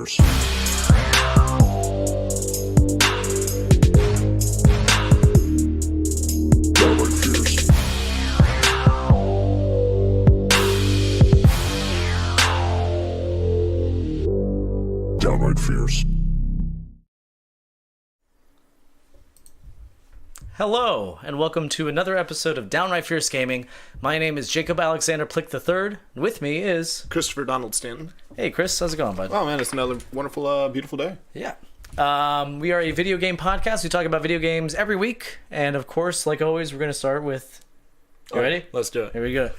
fears. Downright fears. Downright fears. Hello, and welcome to another episode of Downright Fierce Gaming. My name is Jacob Alexander Plick III, and with me is... Christopher Donald Stanton. Hey, Chris, how's it going, bud? Oh, man, it's another wonderful, beautiful day. Yeah. We are a video game podcast. We talk about video games every week, and of course, like always, we're going to start with... You ready? Let's do it. Here we go.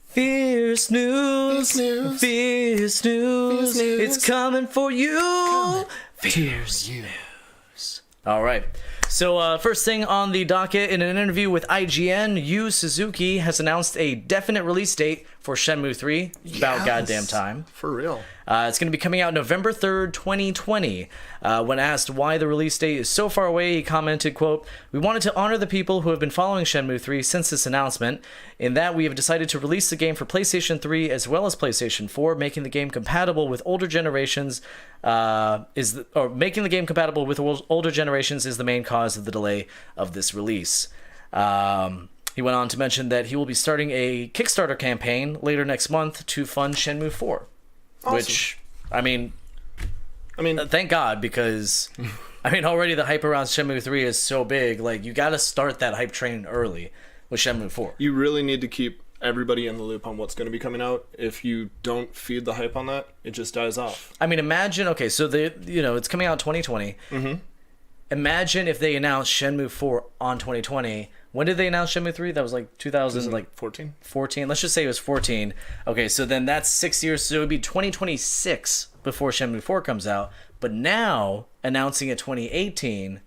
Fierce news, fierce news, it's coming for you. Fierce news. All right. So first thing on the docket, in an interview with IGN, Yu Suzuki has announced a definite release date for Shenmue 3. About goddamn time. For real. It's going to be coming out November 3rd, 2020. When asked why the release date is so far away, he commented, quote, "We wanted to honor the people who have been following Shenmue 3 since this announcement, in that we have decided to release the game for PlayStation 3 as well as PlayStation 4, making the game compatible with older generations is the main cause of the delay of this release." He went on to mention that he will be starting a Kickstarter campaign later next month to fund Shenmue 4. Awesome. Which, I mean, thank God, because, already the hype around Shenmue 3 is so big. Like, you got to start that hype train early with Shenmue 4. You really need to keep everybody in the loop on what's going to be coming out. If you don't feed the hype on that, it just dies off. Imagine, okay, so it's coming out 2020. Mm-hmm. Imagine if they announced Shenmue 4 on 2020. When did they announce Shenmue 3? That was like 2014. 14. Let's just say it was 14. Okay, so then that's 6 years. So it would be 2026 before Shenmue 4 comes out. But now, announcing it 2018,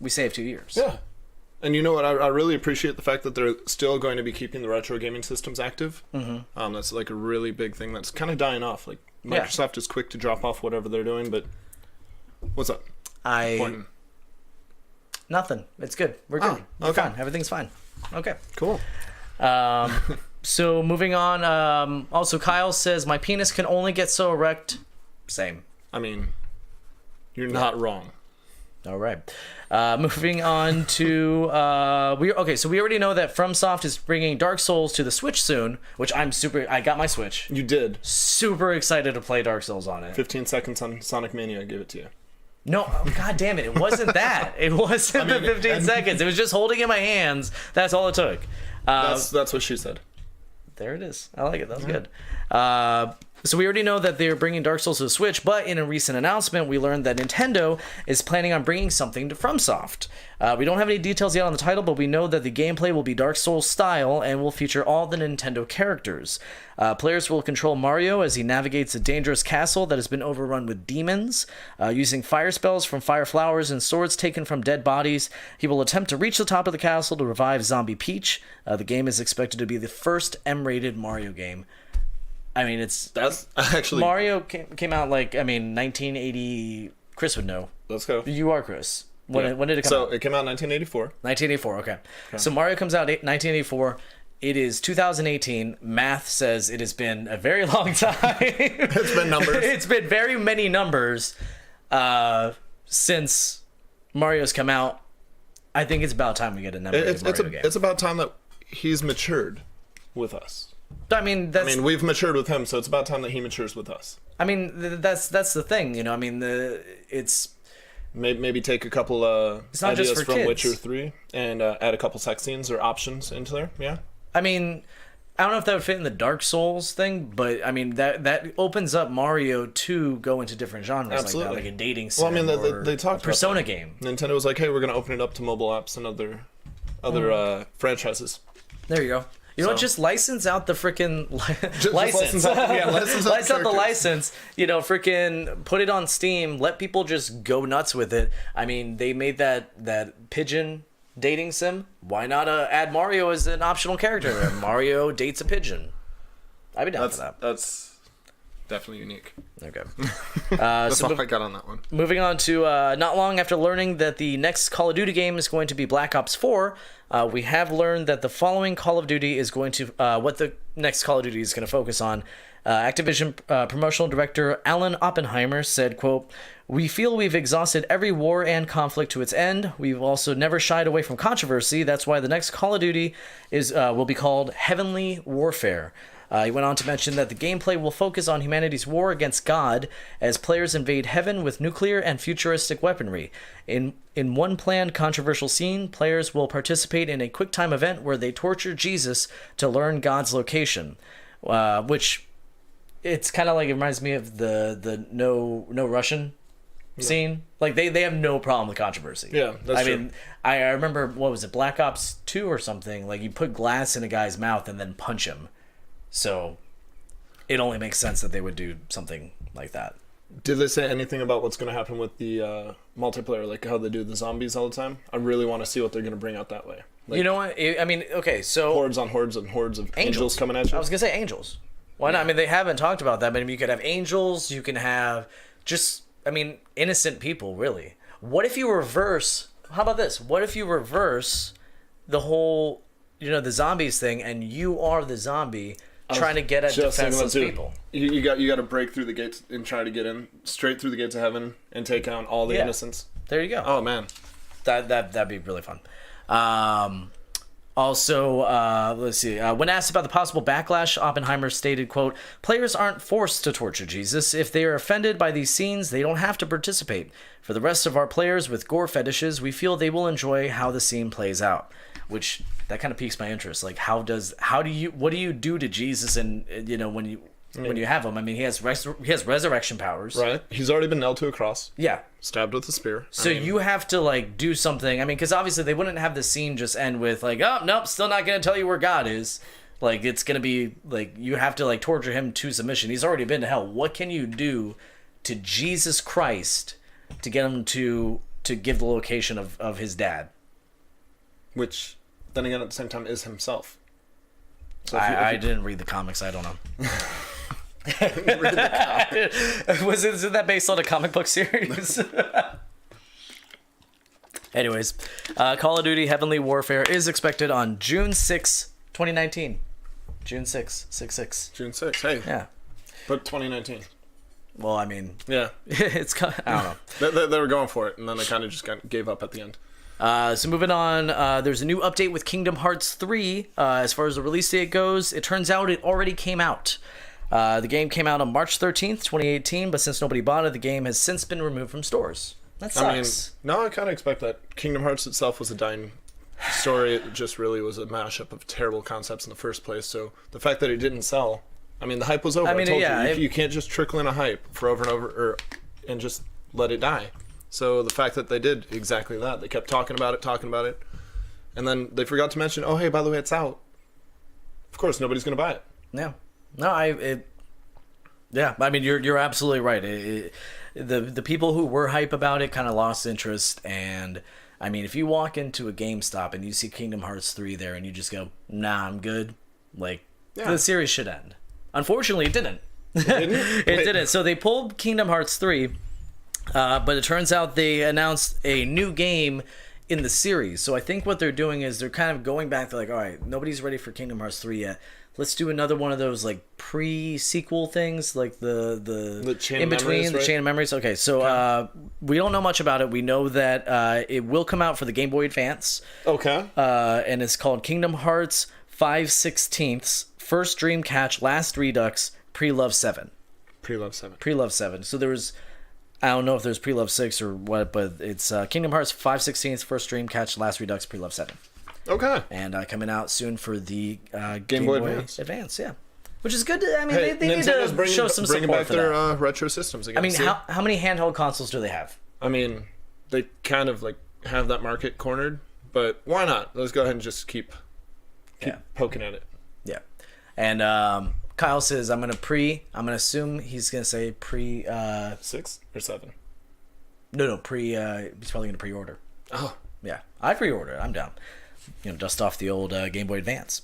we save 2 years. Yeah. And you know what? I really appreciate the fact that they're still going to be keeping the retro gaming systems active. Mm-hmm. That's like a really big thing that's kind of dying off. Like, Microsoft is quick to drop off whatever they're doing, but what's up? Nothing. It's good. We're good. Oh, okay. We're fine. Everything's fine. Okay. Cool. So moving on. Also, Kyle says, "My penis can only get so erect." Same. You're not wrong. All right. Moving on to so we already know that FromSoft is bringing Dark Souls to the Switch soon, which I got my Switch. You did. Super excited to play Dark Souls on it. 15 seconds on Sonic Mania, I give it to you. No, god damn it. It wasn't that. It wasn't the 15 seconds. It was just holding in my hands. That's all it took. That's what she said. There it is. I like it. That was good. So we already know that they're bringing Dark Souls to the Switch, but in a recent announcement, we learned that Nintendo is planning on bringing something to FromSoft. We don't have any details yet on the title, but we know that the gameplay will be Dark Souls style and will feature all the Nintendo characters. Players will control Mario as he navigates a dangerous castle that has been overrun with demons. Using fire spells from fire flowers and swords taken from dead bodies, he will attempt to reach the top of the castle to revive Zombie Peach. The game is expected to be the first M-rated Mario game. That's actually... Mario came out 1980... Chris would know. Let's go. You are Chris. When did it come out? So it came out in 1984. 1984, okay. So Mario comes out in 1984. It is 2018. Math says it has been a very long time. It's been numbers. It's been very many numbers since Mario's come out. I think it's about time we get a Mario game. It's about time that he's matured with us. We've matured with him, so it's about time that he matures with us. That's the thing, it's... Maybe take a couple ideas from kids. Witcher 3 and add a couple sex scenes or options into there, yeah? I don't know if that would fit in the Dark Souls thing, but that opens up Mario to go into different genres. Absolutely. Like that, like a dating sim they talked a Persona about that. game. Nintendo was like, hey, we're going to open it up to mobile apps and other franchises. There you go. You know what? Just license out the freaking license. License out the license. Freaking put it on Steam. Let people just go nuts with it. They made that pigeon dating sim. Why not add Mario as an optional character? Mario dates a pigeon. I'd be down for that. definitely unique. Okay. That's all I got on that one. Moving on to not long after learning that the next Call of Duty game is going to be Black Ops 4, we have learned that the following Call of Duty is going to, what the next Call of Duty is going to focus on. Activision promotional director Alan Oppenheimer said, quote, "We feel we've exhausted every war and conflict to its end. We've also never shied away from controversy. That's why the next Call of Duty will be called Heavenly Warfare." He went on to mention that the gameplay will focus on humanity's war against God as players invade heaven with nuclear and futuristic weaponry. In one planned controversial scene, players will participate in a quick-time event where they torture Jesus to learn God's location, which it's kind of like, it reminds me of the no Russian scene. Like they have no problem with controversy. Yeah, that's true. I mean, I remember, what was it, Black Ops 2 or something? Like you put glass in a guy's mouth and then punch him. So it only makes sense that they would do something like that. Did they say anything about what's going to happen with the multiplayer, like how they do the zombies all the time? I really want to see what they're going to bring out that way. Like, you know what? I mean, okay, so hordes on hordes and hordes of angels coming at you. I was going to say angels. Why not? I mean, they haven't talked about that, but I mean, you could have angels, you can have just, I mean, innocent people, really. What if you reverse, how about this? What if you reverse the whole, the zombies thing, and you are the zombie trying to get at defenseless people? You got to break through the gates and try to get in straight through the gates of heaven and take out all the innocents. There you go. Oh man, that'd be really fun. Also, let's see. When asked about the possible backlash, Oppenheimer stated, quote, "Players aren't forced to torture Jesus. If they are offended by these scenes, they don't have to participate. For the rest of our players with gore fetishes, we feel they will enjoy how the scene plays out." Which, that kind of piques my interest. Like, what do you do to Jesus and, when you have him? I mean, he has resurrection powers. Right. He's already been nailed to a cross. Yeah. Stabbed with a spear. So you have to, like, do something. I mean, because obviously they wouldn't have the scene just end with, like, "Oh, nope, still not going to tell you where God is." Like, it's going to be, like, you have to, like, torture him to submission. He's already been to hell. What can you do to Jesus Christ to get him to give the location of his dad? Which, then again, at the same time, is himself. So I didn't read the comics. I don't know. Is that based on a comic book series? Anyways, Call of Duty Heavenly Warfare is expected on June 6, 2019. June 6, 6/6. June 6, hey. Yeah. But 2019. Well, I mean... Yeah. I don't know. They were going for it, and then they kind of just gave up at the end. So moving on, there's a new update with Kingdom Hearts 3. As far as the release date goes, it turns out it already came out. The game came out on March 13th, 2018, but since nobody bought it, the game has since been removed from stores. That sucks. I mean, no, I kind of expect that. Kingdom Hearts itself was a dying story. It just really was a mashup of terrible concepts in the first place. So the fact that it didn't sell, I mean, the hype was over. I told you can't just trickle in a hype for over and over and just let it die. So the fact that they did exactly that, they kept talking about it, and then they forgot to mention, oh, hey, by the way, it's out. Of course, nobody's going to buy it. Yeah. No, yeah, I mean, you're absolutely right. The people who were hype about it kind of lost interest, and I mean, if you walk into a GameStop and you see Kingdom Hearts 3 there and you just go, "Nah, I'm good," like, the series should end. Unfortunately, it didn't. It didn't. So they pulled Kingdom Hearts 3, but it turns out they announced a new game in the series. So I think what they're doing is they're kind of going back to, like, all right, nobody's ready for Kingdom Hearts 3 yet. Let's do another one of those, like, pre-sequel things, like the chain in between, memories, the right? chain of memories. Okay, so we don't know much about it. We know that it will come out for the Game Boy Advance. Okay. And it's called Kingdom Hearts 5/16 First Dream Catch, Last Redux, Pre-Love 7. Pre-Love 7. Pre-Love 7. So there was, I don't know if there's Pre-Love 6 or what, but it's Kingdom Hearts 5/16 First Dream Catch, Last Redux, Pre-Love 7. Okay. And coming out soon for the Game Boy Advance. Yeah. Which is good. I mean, Hey, they need to show some support bringing back for their that. retro systems again. I mean, See? how many handheld consoles do they have? I mean, they kind of like have that market cornered, but why not? Let's go ahead and just keep poking at it. Yeah. And Kyle says, I'm going to assume he's going to say pre... 6 or 7? No, he's probably going to pre-order. Oh. Yeah. I pre-ordered. I'm down. Dust off the old Game Boy Advance.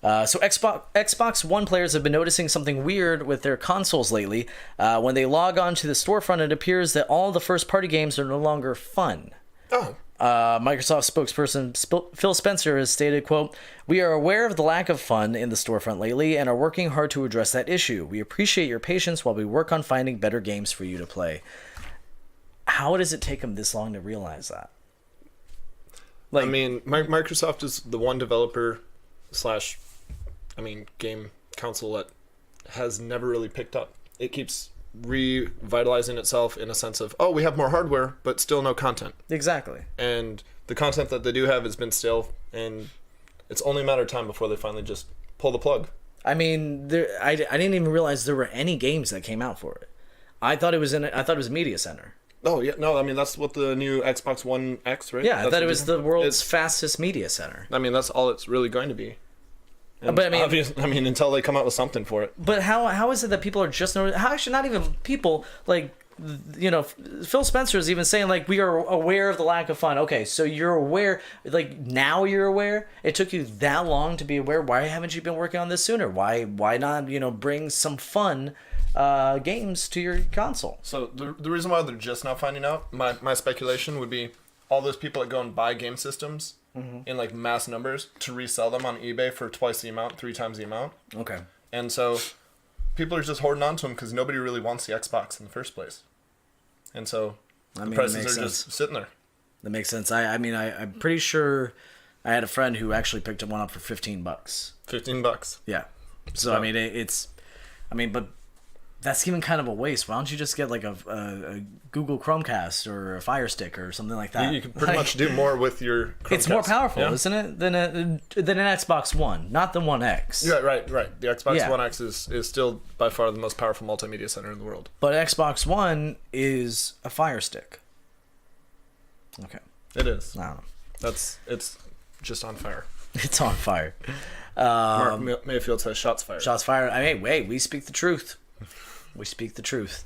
So Xbox One players have been noticing something weird with their consoles lately. When they log on to the storefront, it appears that all the first-party games are no longer fun. Oh. Microsoft spokesperson Phil Spencer has stated, quote, "We are aware of the lack of fun in the storefront lately and are working hard to address that issue. We appreciate your patience while we work on finding better games for you to play." How does it take them this long to realize that? I mean, Microsoft is the one developer game console that has never really picked up. It keeps revitalizing itself in a sense of, oh, we have more hardware, but still no content. Exactly. And the content that they do have has been stale, and it's only a matter of time before they finally just pull the plug. I mean, I didn't even realize there were any games that came out for it. I thought it was Media Center. Oh yeah, no, I mean that's what the new Xbox One X, right? Yeah, I thought it was the world's it's fastest media center. I mean, that's all it's really going to be. And but I mean, until they come out with something for it. But how is it that people are just noticing? How actually not even people like, you know, Phil Spencer is even saying like we are aware of the lack of fun. Okay, so you're aware, like now you're aware. It took you that long to be aware. Why haven't you been working on this sooner? Why not bring some fun games to your console? So the reason why they're just now finding out, my speculation would be all those people that go and buy game systems in like mass numbers to resell them on eBay for twice the amount, 3 times the amount. Okay. And so people are just hoarding onto them because nobody really wants the Xbox in the first place. And so the prices are just sitting there. That makes sense. I'm pretty sure I had a friend who actually picked one up for $15. $15. Yeah. So but that's even kind of a waste. Why don't you just get like a Google Chromecast or a Fire Stick or something like that? You can pretty much do more with your Chromecast. It's more powerful, isn't it, than an Xbox One, not the One X. Yeah, right. The Xbox One X is still by far the most powerful multimedia center in the world. But Xbox One is a Fire Stick. Okay. It is. I don't know. It's just on fire. It's on fire. Mark Mayfield says shots fired. Shots fired. We speak the truth. We speak the truth.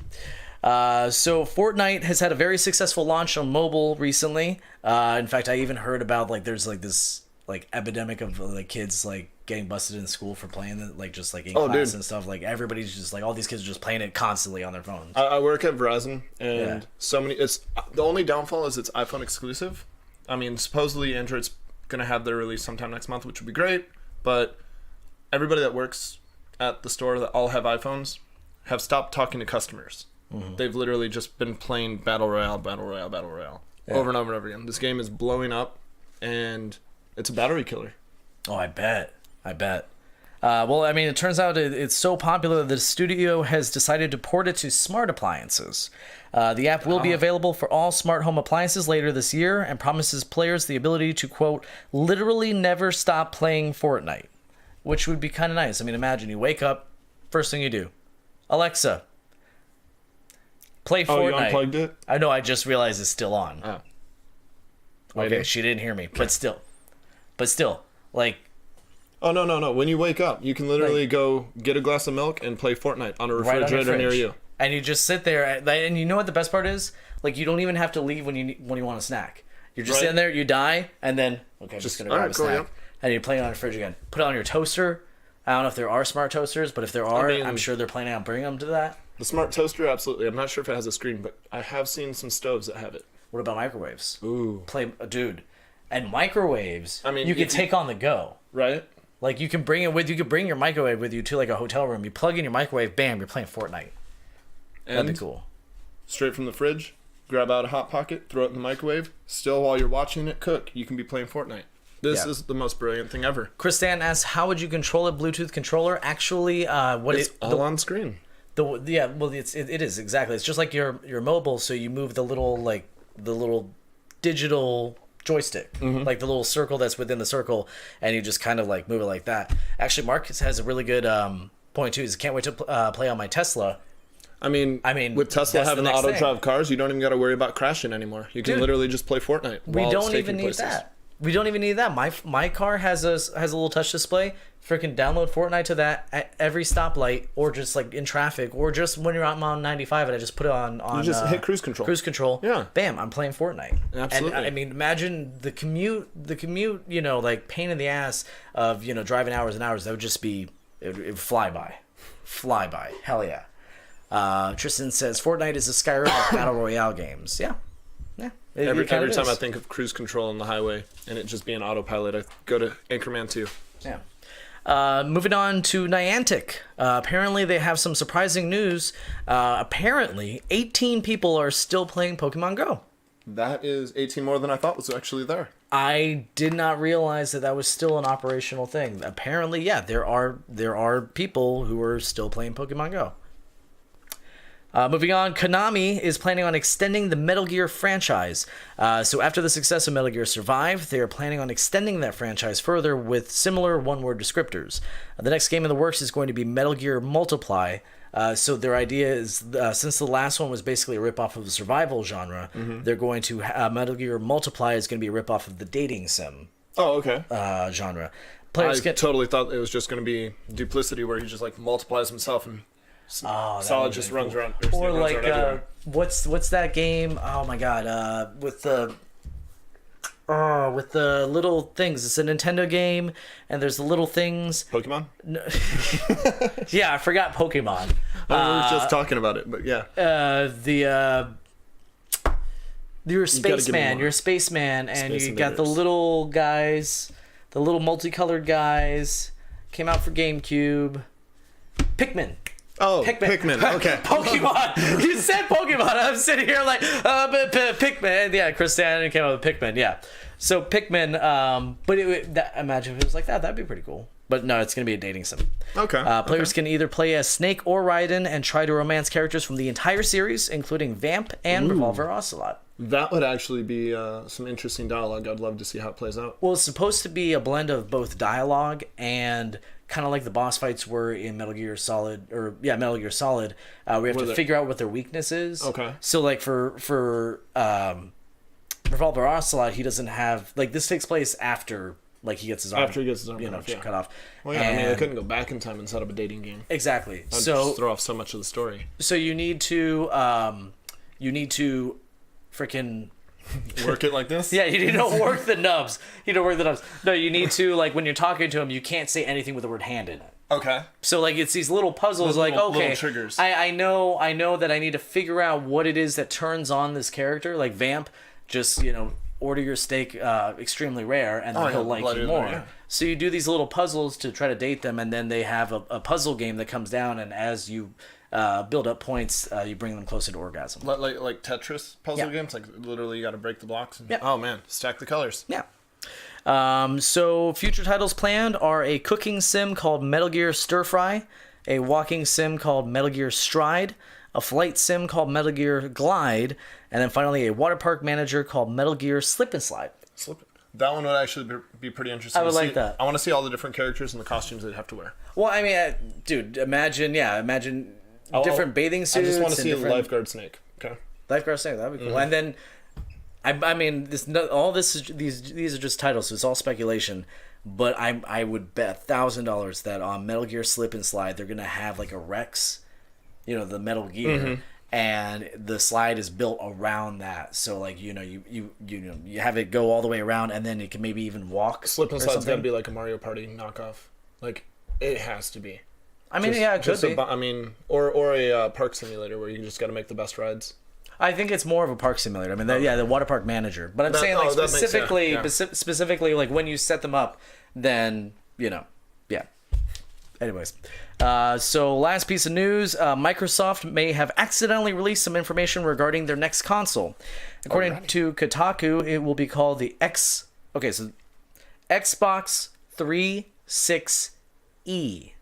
So Fortnite has had a very successful launch on mobile recently. In fact, I even heard about there's this epidemic of kids getting busted in school for playing it, just in class and stuff. Everybody's just all these kids are just playing it constantly on their phones. I work at Verizon, and so many. It's the only downfall is it's iPhone exclusive. I mean, supposedly Android's gonna have their release sometime next month, which would be great. But everybody that works at the store that all have iPhones have stopped talking to customers. Mm-hmm. They've literally just been playing Battle Royale over and over and over again. This game is blowing up, and it's a battery killer. Oh, I bet. Well, I mean, it turns out it's so popular that the studio has decided to port it to smart appliances. The app will be available for all smart home appliances later this year and promises players the ability to, quote, literally never stop playing Fortnite, which would be kind of nice. I mean, imagine you wake up, first thing you do, Alexa, play Fortnite. Oh, you unplugged it? I know, I just realized it's still on. Oh. Okay, she didn't hear me, but still, Oh, no. When you wake up, you can literally go get a glass of milk and play Fortnite on a refrigerator near you. And you just sit there, and you know what the best part is? You don't even have to leave when you want a snack. You're just sitting there, you die, and then, okay, I'm just going to grab a snack. And you play it on the fridge again. Put it on your toaster. I don't know if there are smart toasters, but if there are, I'm sure they're planning on bringing them to that. The smart toaster, absolutely. I'm not sure if it has a screen, but I have seen some stoves that have it. What about microwaves? Ooh. Dude. And microwaves, I mean, you can take on the go. Right? You can bring it with you. You could bring your microwave with you to a hotel room. You plug in your microwave, bam, you're playing Fortnite. That'd be cool. Straight from the fridge, grab out a Hot Pocket, throw it in the microwave. Still, while you're watching it cook, you can be playing Fortnite. This is the most brilliant thing ever. Chris Dan asks, how would you control a Bluetooth controller? Actually, it's all on screen. It is exactly. It's just like your mobile. So you move the little digital joystick, the little circle that's within the circle, and you just kind of move it like that. Actually, Mark has a really good point too. Is can't wait to play on my Tesla. I mean, with Tesla having the auto drive cars, you don't even got to worry about crashing anymore. You can literally just play Fortnite. We don't even need that. We don't even need that. My car has a little touch display. Freaking download Fortnite to that at every stoplight, or just like in traffic, or just when you're out on 95, and I just put it on. You just hit cruise control. Cruise control. Yeah. Bam! I'm playing Fortnite. Absolutely. And I mean, imagine the commute. You know, like pain in the ass of driving hours and hours. That would just be it would fly by. Hell yeah. Tristan says Fortnite is a Skyrim of battle royale games. Yeah. Every kinda time is. I think of cruise control on the highway and it just being autopilot, I go to Anchorman 2. Yeah. Moving on to Niantic. Apparently, they have some surprising news. Apparently, 18 people are still playing Pokemon Go. That is 18 more than I thought was actually there. I did not realize that was still an operational thing. Apparently, yeah, there are people who are still playing Pokemon Go. Moving on, Konami is planning on extending the Metal Gear franchise. So after the success of Metal Gear Survive, they are planning on extending that franchise further with similar one-word descriptors. The next game in the works is going to be Metal Gear Multiply. So their idea is, since the last one was basically a ripoff of the survival genre, they're going to Metal Gear Multiply is going to be a ripoff of the dating sim okay. genre. I totally thought it was just going to be Duplicity, where he just like multiplies himself and Solid just runs around. Or runs like around everywhere. what's that game? Oh my god! With the little things. It's a Nintendo game, and there's the little things. Pokemon? Yeah, I forgot Pokemon. We were just talking about it, but yeah. You're a spaceman. You're a spaceman, and Space you got the Invaders. little guys, the little multicolored guys. Came out for GameCube. Pikmin. Oh, Pikmin. Okay. Pokemon. You said Pokemon. I'm sitting here like, Pikmin. Yeah, Chris Stanton came out with Pikmin. Yeah. So Pikmin. But imagine if it was like that. That'd be pretty cool. But no, it's gonna be a dating sim. Okay. Players can either play as Snake or Raiden and try to romance characters from the entire series, including Vamp and Revolver Ocelot. That would actually be some interesting dialogue. I'd love to see how it plays out. Well, it's supposed to be a blend of both dialogue and kind of like the boss fights were in Metal Gear Solid, Metal Gear Solid. We have to figure out what their weakness is. Okay. So like for Revolver Ocelot, he doesn't have this takes place after he gets his arm cut off. Well, yeah. I mean, I couldn't go back in time and set up a dating game. Exactly. That'd just throw off so much of the story. So you need to freaking work it like this. Yeah, you need to work the nubs. No, you need to when you're talking to him, you can't say anything with the word hand in it. Okay. So it's these little puzzles. Little Okay, triggers. I know that I need to figure out what it is that turns on this character. Like Vamp, just order your steak extremely rare, and then he'll like you more. Yeah. So you do these little puzzles to try to date them, and then they have a puzzle game that comes down, and as you build up points, you bring them closer to orgasm. Like Tetris puzzle games? Like literally you got to break the blocks? And, oh man, stack the colors. Yeah. So future titles planned are a cooking sim called Metal Gear Stir Fry, a walking sim called Metal Gear Stride, a flight sim called Metal Gear Glide, and then finally a water park manager called Metal Gear Slip and Slide. That one would actually be pretty interesting. I would like that. I want to see all the different characters and the costumes they'd have to wear. Well, I mean, dude, imagine different bathing suits. I just want to see a lifeguard Snake. Okay. Lifeguard Snake, that'd be cool. And then, I mean, these are just titles, so it's all speculation. But I would bet $1,000 that on Metal Gear Slip and Slide, they're gonna have like a Rex, the Metal Gear, and the slide is built around that. So you have it go all the way around, and then it can maybe even walk. Slip and Slide's gotta be like a Mario Party knockoff. Like it has to be. I mean, it could be. Or a park simulator where you just got to make the best rides. I think it's more of a park simulator. I mean, the water park manager. But I'm saying specifically, like when you set them up, then yeah. Anyways, so last piece of news: Microsoft may have accidentally released some information regarding their next console. According to Kotaku, it will be called the Xbox 360E.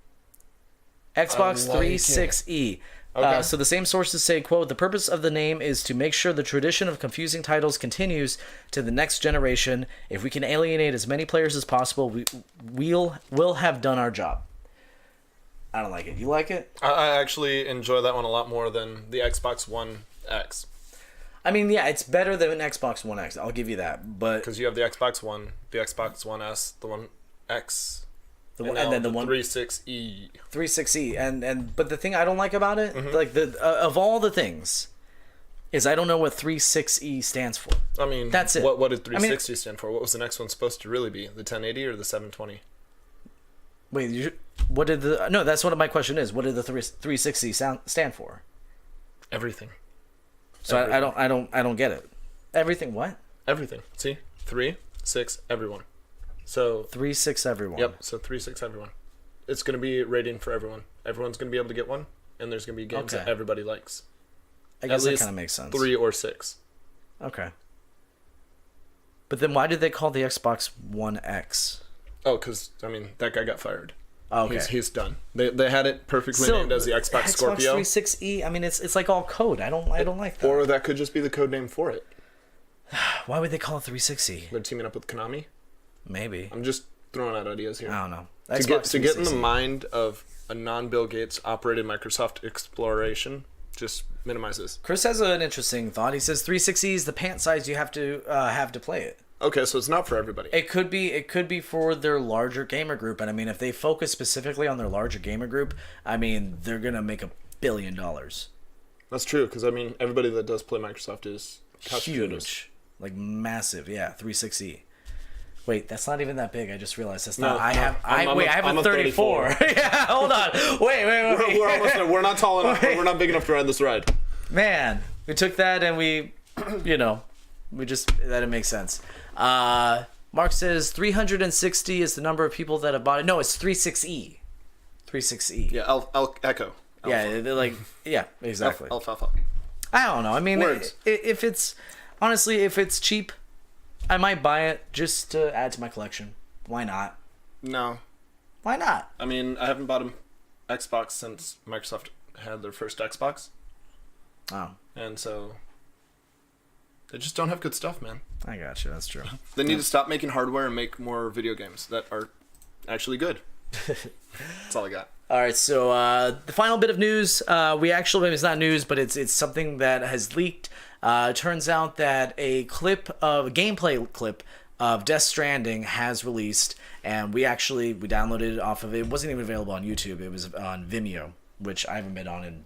Xbox 360E. Okay. So the same sources say, quote, the purpose of the name is to make sure the tradition of confusing titles continues to the next generation. If we can alienate as many players as possible, we'll have done our job. I don't like it. You like it? I actually enjoy that one a lot more than the Xbox One X. I mean, yeah, it's better than an Xbox One X. I'll give you that. But Because you have the Xbox One, the Xbox One S, the One X, and then the one 360E. 360, but the thing I don't like about it, like of all the things, is I don't know what 36E stands for. I mean, that's it. What did 360 stand for? What was the next one supposed to really be? The 1080 or the 720? Wait, what did the? No, that's what my question is. What did the 360 stand for? Everything. So everything. I don't get it. Everything what? Everything. See, 3, 6, everyone. So 3, 6, everyone. Yep. So 3, 6, everyone. It's going to be rating for everyone. Everyone's going to be able to get one, and there's going to be games that everybody likes. I guess that kind of makes sense. 3 or 6. Okay. But then why did they call the Xbox One X? Oh, because I mean that guy got fired. Oh, okay. He's done. They had it perfectly named as the Xbox Scorpio. Xbox 360E. I mean, it's like all code. I don't like that. Or that could just be the code name for it. Why would they call it 360? They're teaming up with Konami. Maybe. I'm just throwing out ideas here. I don't know. To get in the mind of a non-Bill Gates operated Microsoft exploration, just minimize this. Chris has an interesting thought. He says 360 is the pant size you have to play it. Okay, so it's not for everybody. It could be for their larger gamer group, and I mean, if they focus specifically on their larger gamer group, I mean, they're gonna make $1 billion. That's true, because I mean, everybody that does play Microsoft is huge, like massive. Yeah, 360. Wait, that's not even that big. I just realized that's not. I have a 34. Yeah, hold on. Wait. We're almost there. We're not tall enough. We're not big enough to ride this ride. Man, we took that and we that didn't make sense. Mark says 360 is the number of people that have bought it. No, it's 36E. 36E. Yeah, Echo. Alpha. Yeah, they're like, yeah, exactly. Alpha. I don't know. I mean, Words. if it's cheap, I might buy it just to add to my collection. Why not? No. Why not? I mean, I haven't bought an Xbox since Microsoft had their first Xbox. Oh. And so they just don't have good stuff, man. I got you. That's true. They need to stop making hardware and make more video games that are actually good. That's all I got. All right, so the final bit of news, it's not news, but it's something that has leaked. Turns out that a gameplay clip of Death Stranding has released, and we downloaded it off of it. It wasn't even available on YouTube. It was on Vimeo, which I haven't been on in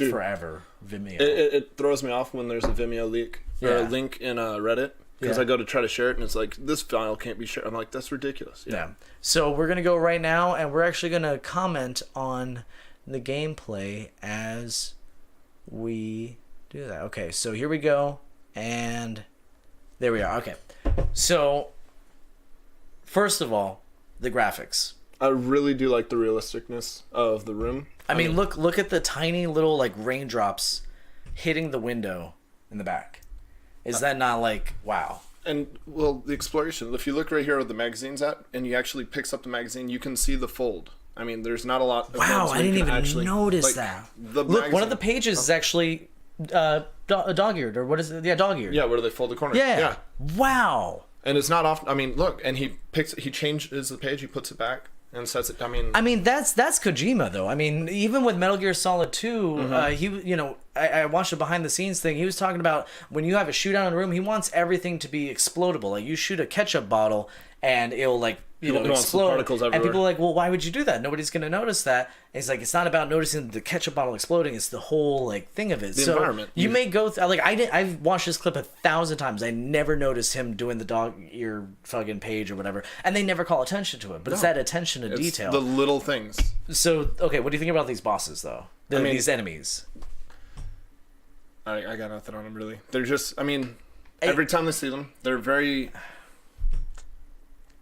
forever. Vimeo. It throws me off when there's a Vimeo leak or a link in Reddit. Because I go to try to share it, and it's like, this file can't be shared. I'm like, that's ridiculous. Yeah. So we're going to go right now, and we're actually going to comment on the gameplay as we do that. Okay, so here we go, and there we are. Okay. So, first of all, the graphics. I really do like the realisticness of the room. I mean, look at the tiny little, like, raindrops hitting the window in the back. Is that not like, wow? And, well, the exploration. If you look right here where the magazine's at, and he actually picks up the magazine, you can see the fold. I mean, there's not a lot of wow, I didn't even notice that. Look, one of the pages is actually dog-eared, or what is it? Yeah, dog-eared. Yeah, where do they fold the corner? Yeah. Wow. And it's not often. I mean, look, and he changes the page, he puts it back, and sets it. I mean, that's Kojima though. I mean, even with Metal Gear Solid 2, I watched a behind the scenes thing. He was talking about when you have a shootout in a room, he wants everything to be explodable. Like you shoot a ketchup bottle and it'll like explode. Particles everywhere. And people are like, well, why would you do that? Nobody's gonna notice that. And he's like, it's not about noticing the ketchup bottle exploding. It's the whole like thing of it. The environment. You may go like I've watched this clip 1,000 times. I never noticed him doing the dog ear fucking page or whatever, and they never call attention to it. But it's that attention to detail. The little things. So okay, what do you think about these bosses though? These enemies. I got nothing on them really. They're just. I mean, every time they see them, they're very.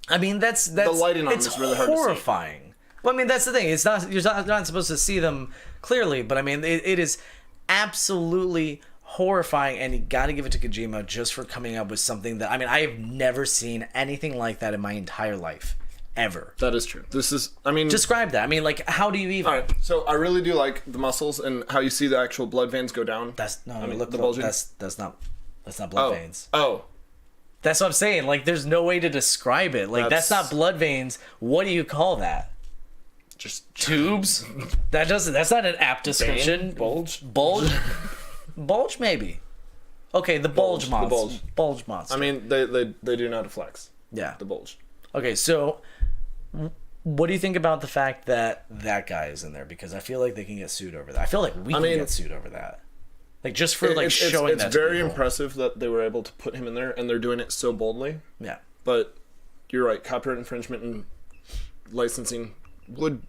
I mean, that's the lighting on them is really horrifying. Hard to see. Well, I mean, that's the thing. It's not you're not supposed to see them clearly, but I mean, it is absolutely horrifying, and you got to give it to Kojima just for coming up with something that I mean, I have never seen anything like that in my entire life, ever. That is true. This is. I mean, describe that. I mean, like, how do you even? All right. So I really do like the muscles and how you see the actual blood veins go down. That's look, the bulging. That's not blood veins. Oh. That's what I'm saying. Like, there's no way to describe it. Like, that's not blood veins. What do you call that? Just tubes? That's not an apt description. Bulge? Bulge, maybe. Okay, the bulge mods. bulge. Bulge monster. I mean, they do know how to flex. Yeah. The bulge. Okay, so what do you think about the fact that that guy is in there? Because I feel like they can get sued over that. I feel like we can get sued over that. Like, just for, like, showing it's that to very people. impressive that they were able to put him in there, and they're doing it so boldly. Yeah. But you're right, copyright infringement and licensing would...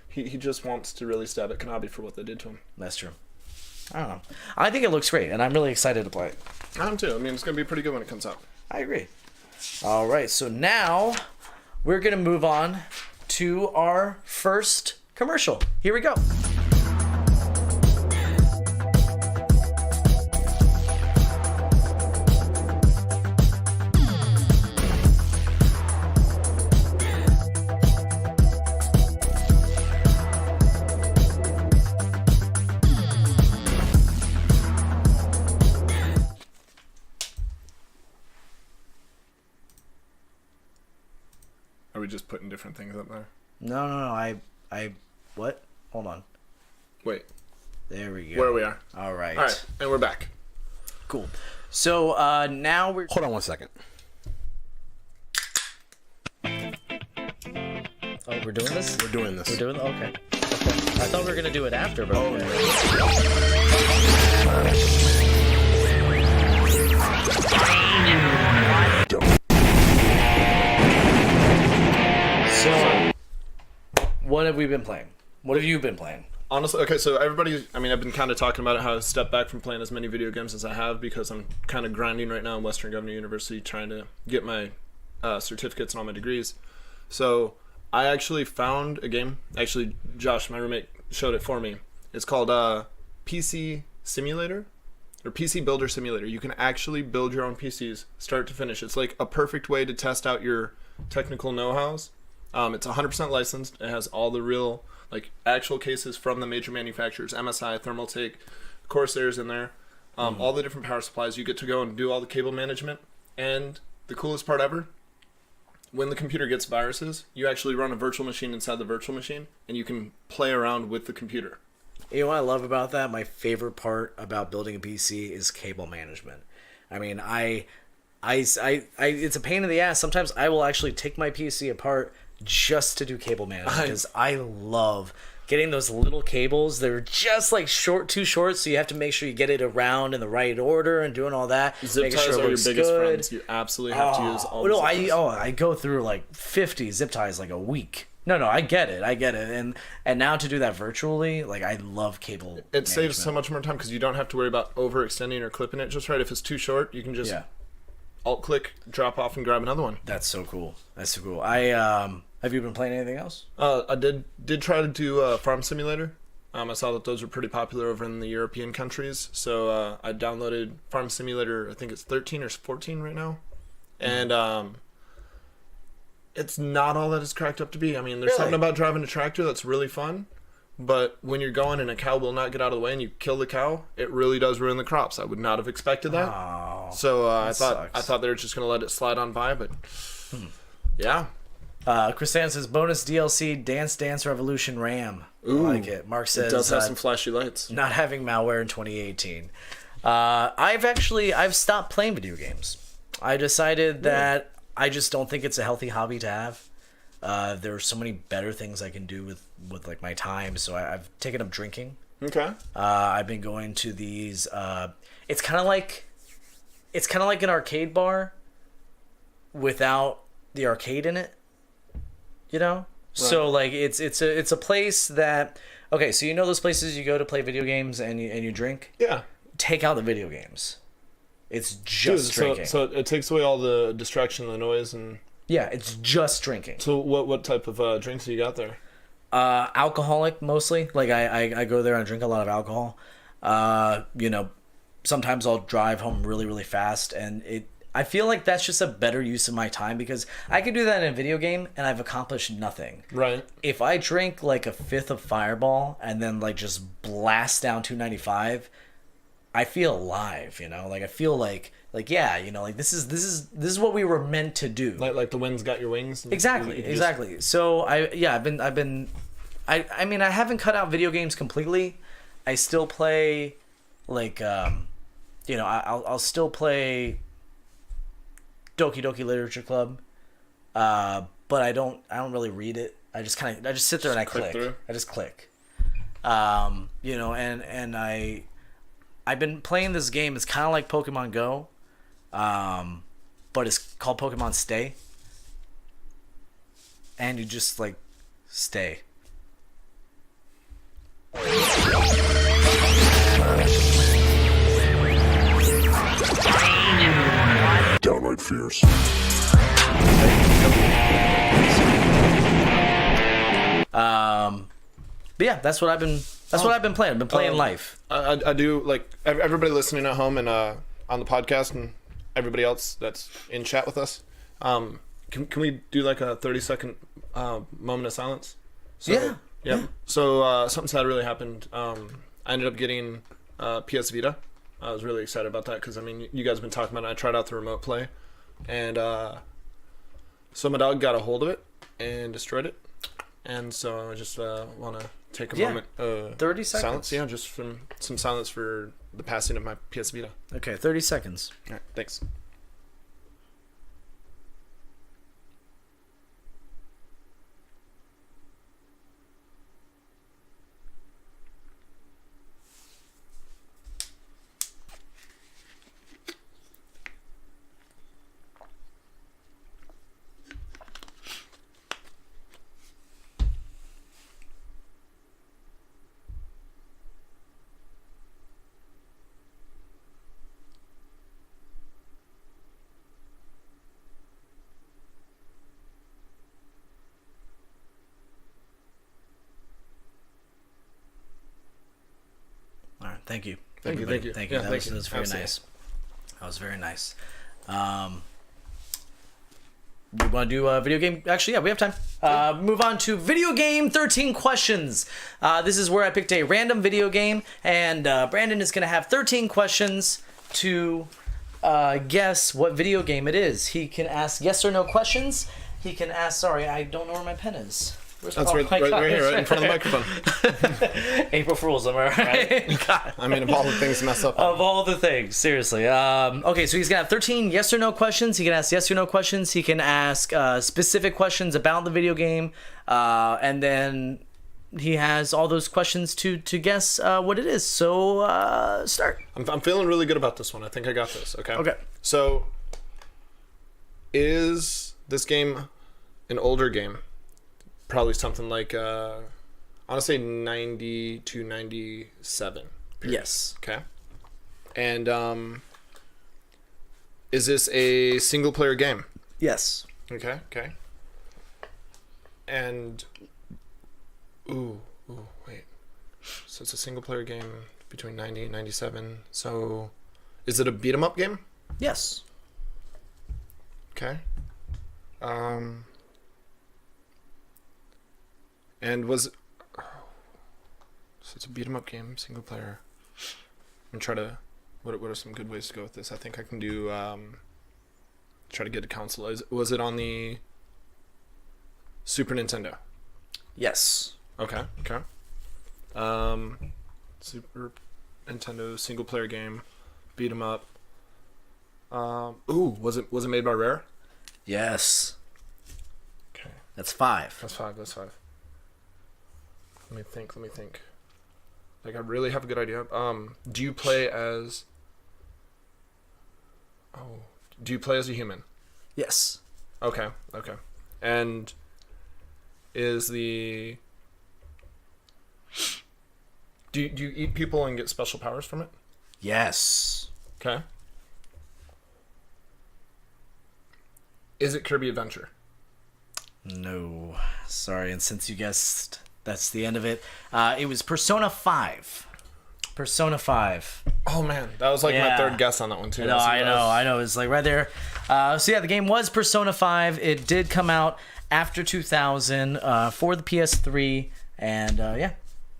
He just wants to really stab at Konami for what they did to him. That's true. I don't know. I think it looks great, and I'm really excited to play it. I am too. I mean, it's going to be pretty good when it comes out. I agree. All right, so now we're going to move on to our first commercial. Here we go. Are we just putting different things up there? No. I what? Hold on. Wait. There we go. Where we are. All right. All right, and we're back. Cool. So now we're... Hold on 1 second. Oh, we're doing this? We're doing this. We're doing... Okay. I thought we were going to do it after, but... So, what have we been playing? What have you been playing? Honestly, okay, so everybody, I mean, I've been kind of talking about it, how I stepped back from playing as many video games as I have because I'm kind of grinding right now in Western Governor University trying to get my certificates and all my degrees. So I actually found a game. Actually, Josh, my roommate, showed it for me. It's called PC Simulator or PC Builder Simulator. You can actually build your own PCs start to finish. It's like a perfect way to test out your technical know-hows. It's 100% licensed. It has all the real, like, actual cases from the major manufacturers, MSI, Thermaltake, Corsair's in there. All the different power supplies. You get to go and do all the cable management. And the coolest part ever, when the computer gets viruses, you actually run a virtual machine inside the virtual machine, and you can play around with the computer. You know what I love about that? My favorite part about building a PC is cable management. I mean, I it's a pain in the ass. Sometimes I will actually take my PC apart just to do cable management because I love getting those little cables. They're just like too short, so you have to make sure you get it around in the right order and doing all that. Zip making ties sure it are your looks biggest good. friends. You absolutely have to use all the zip ties. I go through like 50 zip ties like a week. No, I get it, and now to do that virtually, like I love cable. It saves so much more time because you don't have to worry about overextending or clipping it just right. If it's too short, you can just alt click, drop off, and grab another one. That's so cool. Have you been playing anything else? I did try to do Farm Simulator. I saw that those were pretty popular over in the European countries, so I downloaded Farm Simulator. I think it's 13 or 14 right now, and it's not all that it's cracked up to be. I mean, there's something about driving a tractor that's really fun, but when you're going and a cow will not get out of the way and you kill the cow, it really does ruin the crops. I would not have expected that. Oh, so I sucks. thought they were just gonna let it slide on by, but yeah. Chris says bonus DLC Dance Dance Revolution RAM. Ooh, I like it. Mark says it does have some flashy lights. Not having malware in 2018. I've stopped playing video games. I decided that I just don't think it's a healthy hobby to have. There are so many better things I can do with like my time, so I've taken up drinking. Okay. I've been going to these. It's kind of like an arcade bar without the arcade in it. You know, right. So like it's a place that, okay, so you know those places you go to play video games and you drink. Yeah. Take out the video games. It's just drinking. So it takes away all the distraction, the noise, and yeah, it's just drinking. So what type of drinks do you got there? Alcoholic mostly. Like I go there and drink a lot of alcohol. You know, sometimes I'll drive home really, really fast, and I feel like that's just a better use of my time because I could do that in a video game and I've accomplished nothing. Right. If I drink like a fifth of Fireball and then like just blast down 295, I feel alive, you know? Like I feel like yeah, you know, like this is what we were meant to do. Like the wind's got your wings. Exactly. So I mean I haven't cut out video games completely. I still play like I'll still play Doki Doki Literature Club, but I don't really read it. I just sit there and I click. I just click. And I've been playing this game. It's kind of like Pokemon Go, but it's called Pokemon Stay, and you just like stay. Downright fierce. But yeah, that's what I've been playing. I've been playing life. I do, like, everybody listening at home and on the podcast and everybody else that's in chat with us. Can we do like a 30-second moment of silence? So, yeah. So something sad really happened. I ended up getting PS Vita. I was really excited about that because, I mean, you guys have been talking about it. I tried out the remote play. And so my dog got a hold of it and destroyed it. And so I just want to take a moment. 30 seconds. Silence, yeah, just some silence for the passing of my PS Vita. Okay, 30 seconds. All right, thanks. Thank you. Thank you. Yeah, That was very nice. That was very nice. We want to do a video game? Actually, yeah, we have time. Move on to video game 13 questions. This is where I picked a random video game, and Brandon is going to have 13 questions to guess what video game it is. He can ask yes or no questions. He can ask, sorry, I don't know where my pen is. That's right here, right in front of the microphone. April Fools, am I right? God. I mean, of all the things to mess up. Of all the things, seriously. Okay, so he's gonna have 13 yes or no questions. He can ask yes or no questions. He can ask specific questions about the video game, and then he has all those questions to guess what it is. So start. I'm feeling really good about this one. I think I got this. Okay. Okay. So, is this game an older game? Probably something like, I want to say 90 to 97. Period. Yes. Okay. And is this a single-player game? Yes. Okay. And, wait. So it's a single-player game between 90 and 97. So, is it a beat-em-up game? Yes. Okay. And was so it's a beat 'em up game, single player. I'm try to what are some good ways to go with this? I think I can do try to get a console. Was it on the Super Nintendo? Yes. Okay. Super Nintendo single player game, beat 'em up. Was it made by Rare? Yes. Okay. That's 5. That's five. Let me think. Like, I really have a good idea. Do you play as a human? Yes. Okay. And is do you eat people and get special powers from it? Yes. Okay. Is it Kirby Adventure? No. Sorry, and since you guessed, that's the end of it. It was Persona 5. Persona 5. Oh, man. That was like my third guess on that one, too. No, I know. It's like right there. So yeah, the game was Persona 5. It did come out after 2000 for the PS3. And yeah.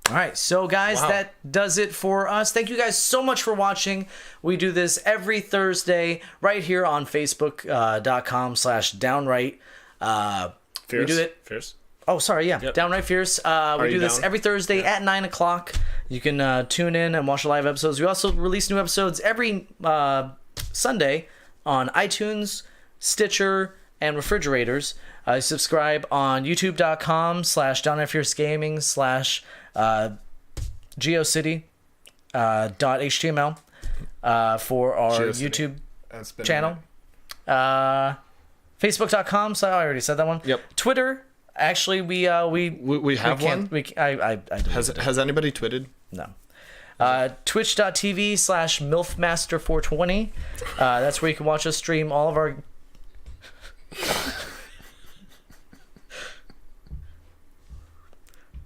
All right. So, guys, that does it for us. Thank you guys so much for watching. We do this every Thursday right here on Facebook.com/downright. Fierce. We do it. Fierce. Oh, sorry, yeah. Yep. Downright Fierce. We do you this down? every Thursday at 9 o'clock. You can tune in and watch the live episodes. We also release new episodes every Sunday on iTunes, Stitcher, and refrigerators. Subscribe on youtube.com/downrightfiercegaming/geocity.html for our GeoCity. YouTube That's been channel. Facebook.com. So I already said that one. Yep. Twitter. Actually, we We have we one. can't, I do. Has anybody tweeted? No. Twitch.tv/MILFmaster420. That's where you can watch us stream all of our.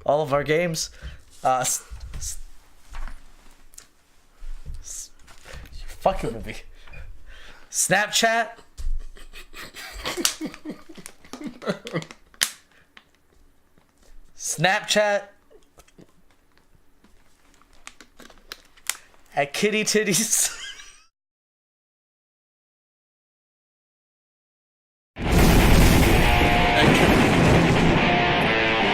all of our games. You fucking with me. Snapchat. Snapchat. At Kitty Titties.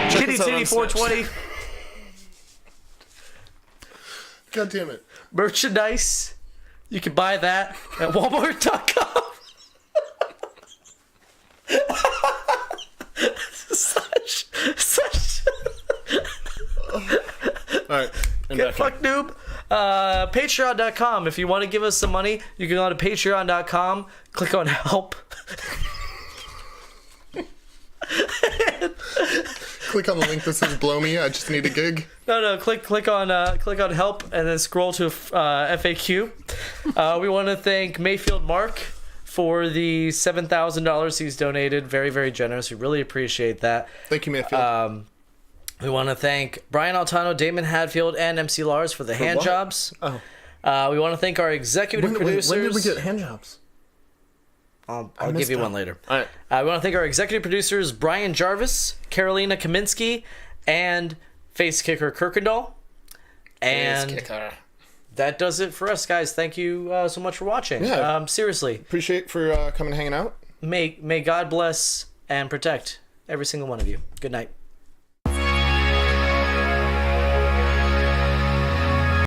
Kitty us out on Titty 420. God damn it. Merchandise. You can buy that at Walmart.com. such. Alright. Get fuck noob. Patreon.com. If you want to give us some money, you can go to Patreon.com, click on help. Click on the link that says blow me, I just need a gig. No, click on help and then scroll to FAQ. We want to thank Mayfield Mark for the $7,000 he's donated. Very, very generous. We really appreciate that. Thank you, Mayfield. We want to thank Brian Altano, Damon Hadfield, and MC Lars for the hand what? jobs. Oh. We want to thank our executive producers. When did we get hand jobs? I'll give you one later. All right. We want to thank our executive producers, Brian Jarvis, Carolina Kaminsky, and Face Kicker Kirkendall. And that does it for us, guys. Thank you so much for watching. Yeah. Seriously. Appreciate for coming and hanging out. May God bless and protect every single one of you. Good night.